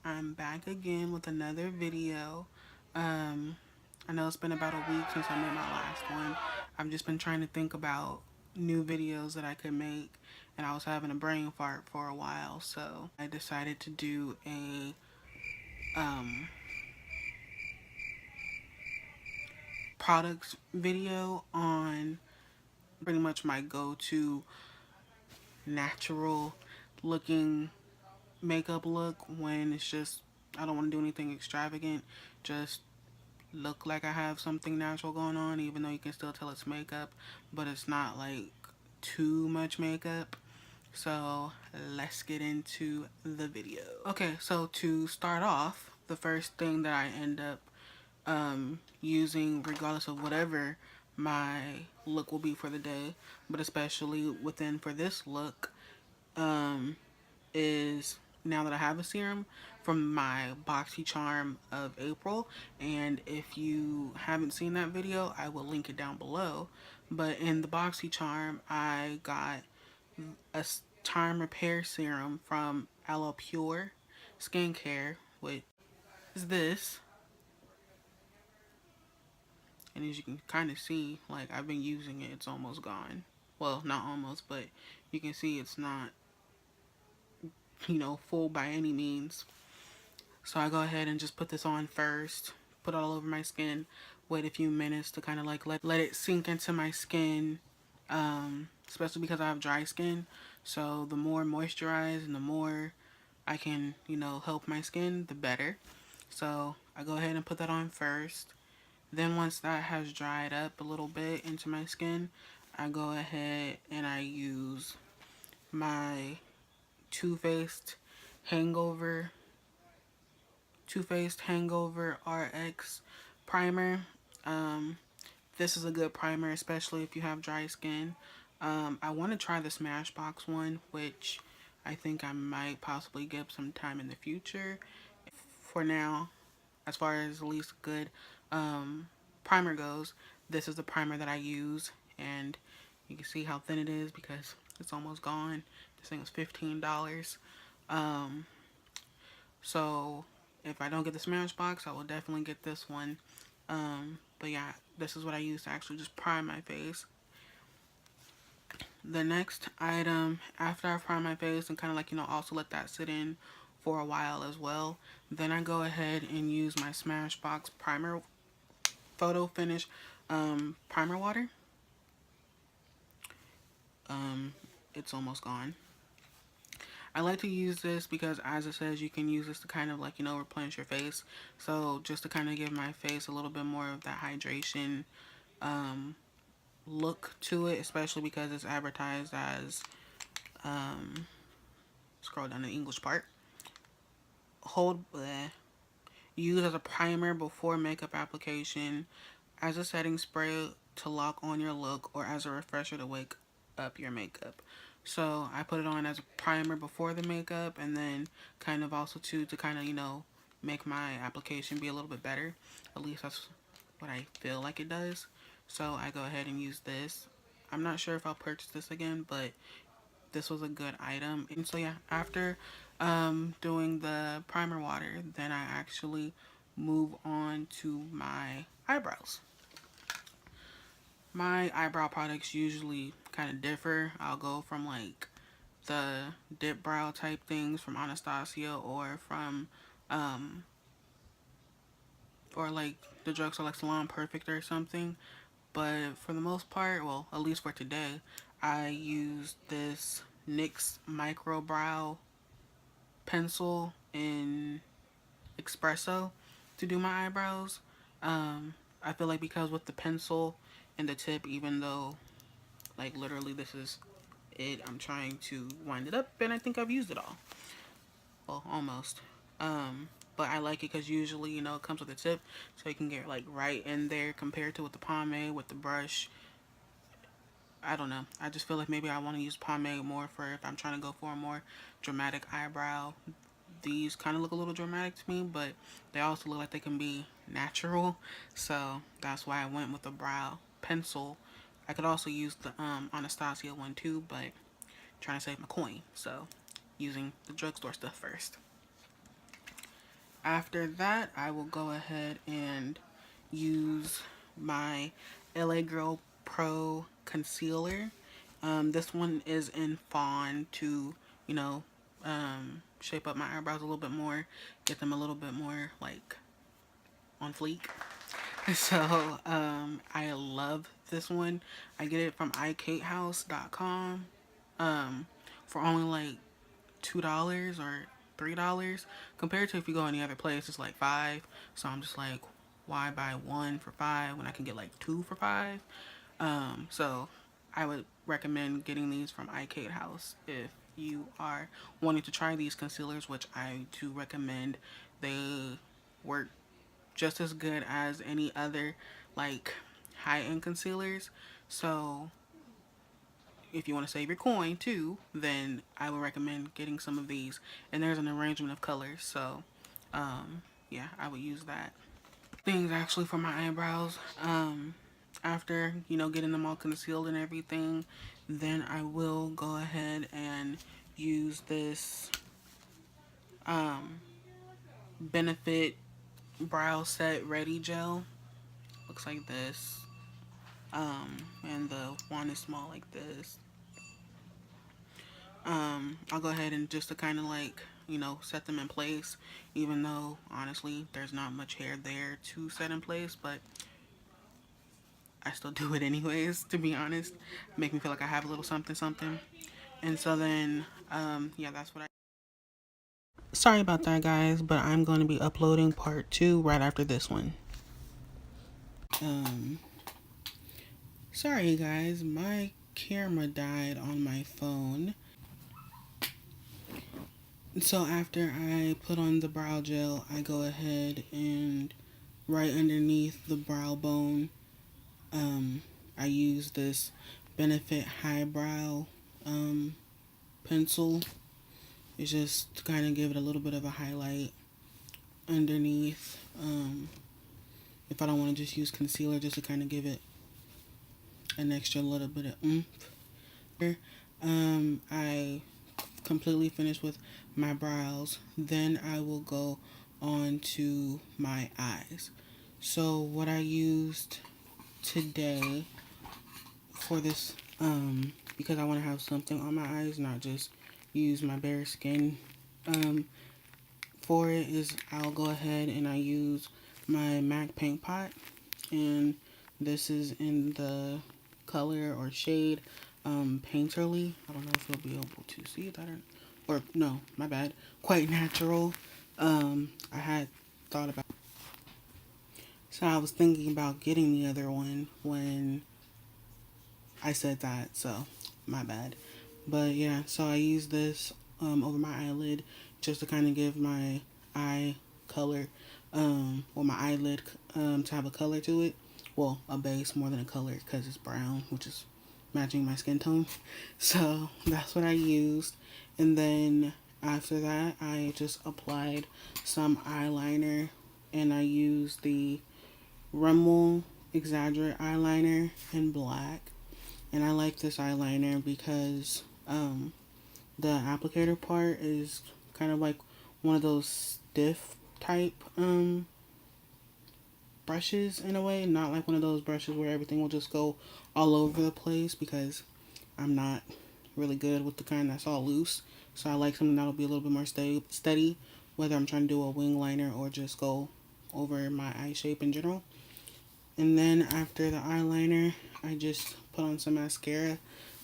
I'm back again with another video. I know it's been about a week since I made my last one. I've just been trying to think about new videos that I could make, and I was having a brain fart for a while, so I decided to do a products video on pretty much my go-to natural looking makeup look when it's just I don't want to do anything extravagant, just look like I have something natural going on, even though you can still tell it's makeup, but it's not like too much makeup. So let's get into the video. Okay, so to start off, the first thing that I end up using, regardless of whatever my look will be for the day, but especially within for this look, is now that I have a serum from my BoxyCharm of April. And if you haven't seen that video, I will link it down below. But in the BoxyCharm, I got a time repair serum from Aloe Pure Skincare, which is this. And as you can kind of see, like, I've been using it, it's almost gone. Well, not almost, but you can see it's not, full by any means. So I go ahead and just put this on first, put it all over my skin, wait a few minutes to kind of like let it sink into my skin, especially because I have dry skin. So the more moisturized and the more I can, help my skin, the better. So I go ahead and put that on first. Then once that has dried up a little bit into my skin, I go ahead and I use my Too Faced Hangover RX primer. This is a good primer, especially if you have dry skin. I want to try the Smashbox one, which I think I might possibly get some time in the future. For now, as far as the least good primer goes, this is the primer that I use, and you can see how thin it is because it's almost gone. This thing was $15. So if I don't get the Smashbox, I will definitely get this one. But yeah, this is what I use to actually just prime my face. The next item, after I prime my face and kind of like, also let that sit in for a while as well, then I go ahead and use my Smashbox primer, photo finish primer water. It's almost gone. I like to use this because, as it says, you can use this to kind of like, replenish your face. So just to kind of give my face a little bit more of that hydration look to it, especially because it's advertised as, scroll down to the English part, use as a primer before makeup application, as a setting spray to lock on your look, or as a refresher to wake up your makeup. So I put it on as a primer before the makeup, and then kind of also to kind of, make my application be a little bit better. At least that's what I feel like it does. So I go ahead and use this. I'm not sure if I'll purchase this again, but this was a good item. And so yeah, after doing the primer water, then I actually move on to my eyebrows. My eyebrow products usually kind of differ. I'll go from like the dip brow type things from Anastasia, or from or like the drugstore like Salon Perfect or something. But for the most part, well, at least for today, I use this NYX Micro Brow pencil in espresso to do my eyebrows. I feel like because with the pencil and the tip, even though like literally this is it, I'm trying to wind it up, and I think I've used it all. Well, almost. But I like it because usually, it comes with a tip, so you can get like right in there compared to with the pomade, with the brush. I don't know. I just feel like maybe I want to use pomade more for if I'm trying to go for a more dramatic eyebrow. These kind of look a little dramatic to me, but they also look like they can be natural. So that's why I went with the brow pencil. I could also use the Anastasia one too, but I'm trying to save my coin. So using the drugstore stuff first. After that, I will go ahead and use my LA Girl Pro Concealer. This one is in fawn to, you know, shape up my eyebrows a little bit more, get them a little bit more like on fleek. So I love this one. I get it from ikatehouse.com for only like $2 or $3 compared to if you go any other place it's like 5. So I'm just like, why buy one for 5 when I can get like 2 for 5? So I would recommend getting these from iKate House if you are wanting to try these concealers, which I do recommend. They work just as good as any other like high-end concealers. So if you want to save your coin too, then I would recommend getting some of these. And there's an arrangement of colors, so yeah, I would use that. Things actually for my eyebrows. After getting them all concealed and everything, then I will go ahead and use this Benefit Brow Set Ready Gel. Looks like this. And the wand is small like this. I'll go ahead and just to kind of like, set them in place, even though honestly there's not much hair there to set in place, but I still do it anyways, to be honest. Make me feel like I have a little something something. And so then, yeah, that's what I. Sorry about that, guys, but I'm going to be uploading part 2 right after this one. Um, sorry, guys, my camera died on my phone. So after I put on the brow gel, I go ahead and right underneath the brow bone, I use this Benefit Highbrow pencil. It's just to kind of give it a little bit of a highlight underneath. If I don't want to just use concealer, just to kind of give it an extra little bit of oomph. I completely finished with my brows. Then I will go on to my eyes. So what I used today for this, because I want to have something on my eyes, not just use my bare skin for it, is I'll go ahead and I use my MAC paint pot, and this is in the color or shade Painterly. I don't know if you'll be able to see that or no, my bad, Quite Natural. I had thought about, so I was thinking about getting the other one when I said that, so my bad. But yeah, so I use this over my eyelid just to kind of give my eye color, or my eyelid to have a color to it. Well, a base more than a color because it's brown, which is matching my skin tone. So that's what I used. And then after that, I just applied some eyeliner, and I used the Rimmel Exaggerate eyeliner in black. And I like this eyeliner because the applicator part is kind of like one of those stiff type brushes in a way, not like one of those brushes where everything will just go all over the place, because I'm not really good with the kind that's all loose. So I like something that'll be a little bit more steady, whether I'm trying to do a wing liner or just go over my eye shape in general. And then after the eyeliner, I just put on some mascara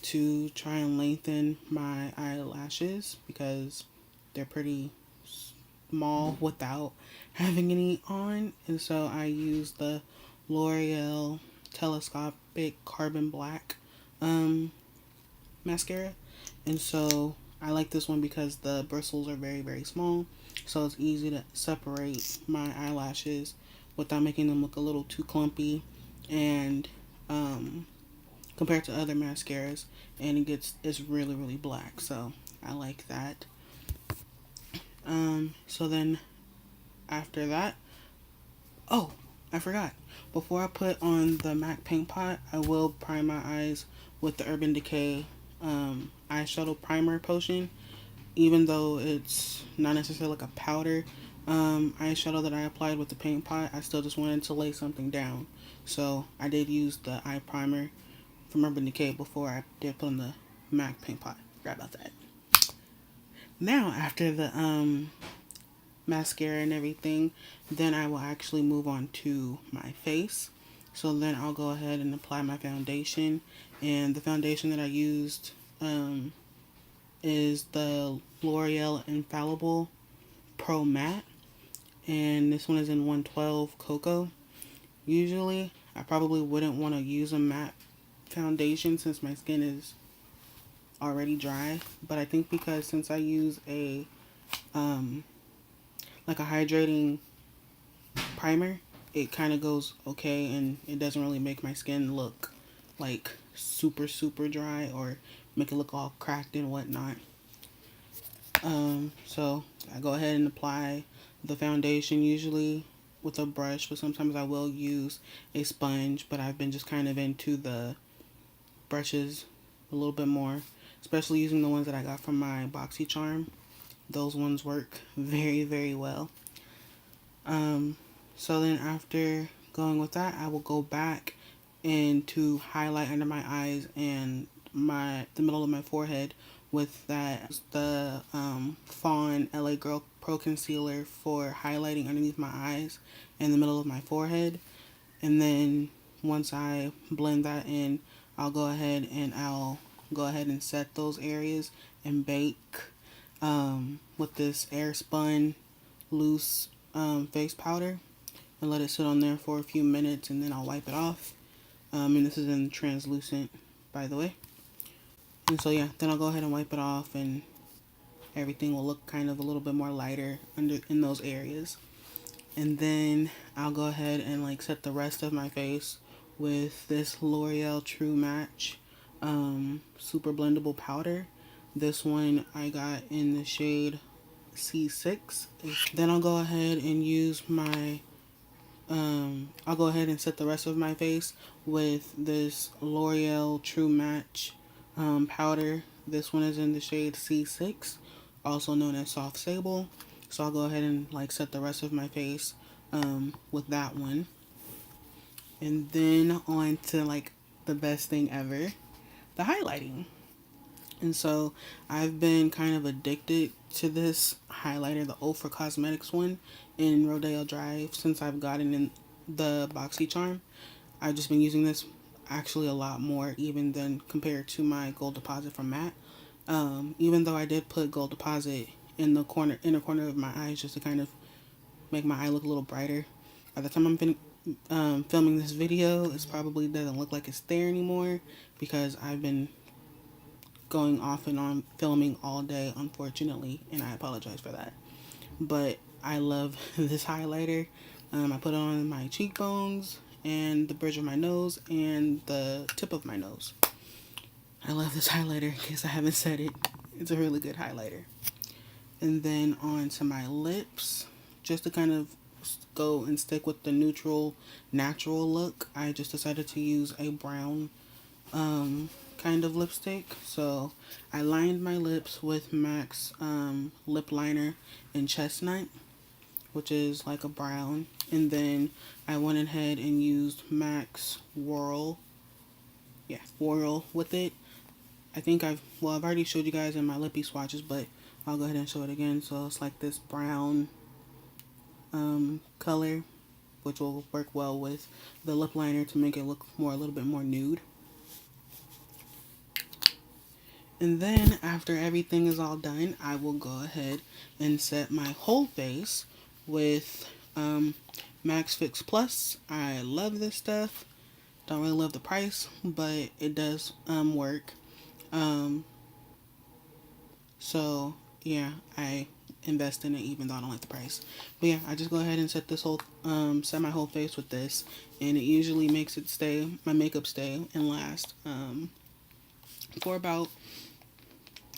to try and lengthen my eyelashes because they're pretty small without having any on. And so I used the L'Oreal Telescopic Carbon Black mascara. And so I like this one because the bristles are very, very small. So it's easy to separate my eyelashes without making them look a little too clumpy, and compared to other mascaras, and it's really, really black, so I like that. So then after that, oh, I forgot, before I put on the MAC paint pot, I will prime my eyes with the Urban Decay eyeshadow primer potion. Even though it's not necessarily like a powder, eyeshadow that I applied with the paint pot, I still just wanted to lay something down. So I did use the eye primer from Urban Decay before I did put on the MAC paint pot. Forgot about that. Now, after the mascara and everything, then I will actually move on to my face. So then I'll go ahead and apply my foundation. And the foundation that I used is the L'Oreal Infallible Pro Matte. And this one is in 112 Cocoa. Usually, I probably wouldn't want to use a matte foundation since my skin is already dry. But I think because since I use a like a hydrating primer, it kind of goes okay, and it doesn't really make my skin look like super dry or make it look all cracked and whatnot. So I go ahead and apply the foundation usually with a brush, but sometimes I will use a sponge, but I've been just kind of into the brushes a little bit more, especially using the ones that I got from my BoxyCharm. Those ones work very well. So then after going with that, I will go back into highlight under my eyes and the middle of my forehead with the Fawn LA Girl Pro Concealer for highlighting underneath my eyes and the middle of my forehead. And then once I blend that in, I'll go ahead and set those areas and bake with this Airspun loose face powder and let it sit on there for a few minutes, and then I'll wipe it off. And this is in translucent, by the way. And so yeah, then I'll go ahead and wipe it off, and everything will look kind of a little bit more lighter in those areas. And then I'll go ahead and like set the rest of my face with this L'Oreal True Match super blendable powder. This one I got in the shade C6. Then I'll go ahead and use my I'll go ahead and set the rest of my face with this L'Oreal True Match powder. This one is in the shade C6, also known as Soft Sable. So I'll go ahead and like set the rest of my face with that one. And then on to like the best thing ever, the highlighting. And so I've been kind of addicted to this highlighter, the Ofra Cosmetics one in Rodeo Drive, since I've gotten in the BoxyCharm. I've just been using this actually a lot more even than compared to my Gold Deposit from Matte. Even though I did put Gold Deposit in the inner corner of my eyes just to kind of make my eye look a little brighter. By the time I'm filming this video, it probably doesn't look like it's there anymore because I've been going off and on filming all day, unfortunately, and I apologize for that. But I love this highlighter. I put it on my cheekbones and the bridge of my nose and the tip of my nose. I love this highlighter, in case I haven't said it. It's a really good highlighter. And then on to my lips, just to kind of go and stick with the neutral, natural look, I just decided to use a brown kind of lipstick. So I lined my lips with MAC's lip liner in Chestnut, which is like a brown, and then I went ahead and used MAC's Whirl with it. I think I've already showed you guys in my lippy swatches, but I'll go ahead and show it again. So it's like this brown color, which will work well with the lip liner to make it look a little bit more nude. And then after everything is all done, I will go ahead and set my whole face with Max Fix Plus. I love this stuff. Don't really love the price, but it does work. So yeah, I invest in it even though I don't like the price. But yeah, I just go ahead and set my whole face with this, and it usually makes my makeup stay and last for about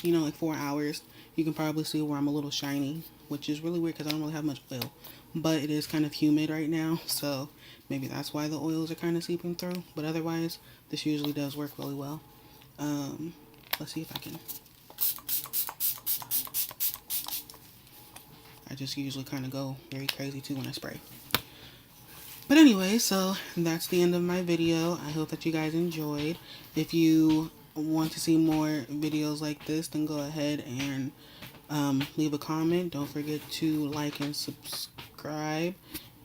like 4 hours. You can probably see where I'm a little shiny, which is really weird because I don't really have much oil, but it is kind of humid right now, so maybe that's why the oils are kind of seeping through. But otherwise, this usually does work really well. Let's see if I can I just usually kind of go very crazy too when I spray. But anyway, so that's the end of my video. I hope that you guys enjoyed. If you want to see more videos like this, then go ahead and leave a comment. Don't forget to like and subscribe.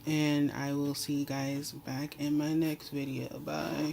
And I will see you guys back in my next video. Bye.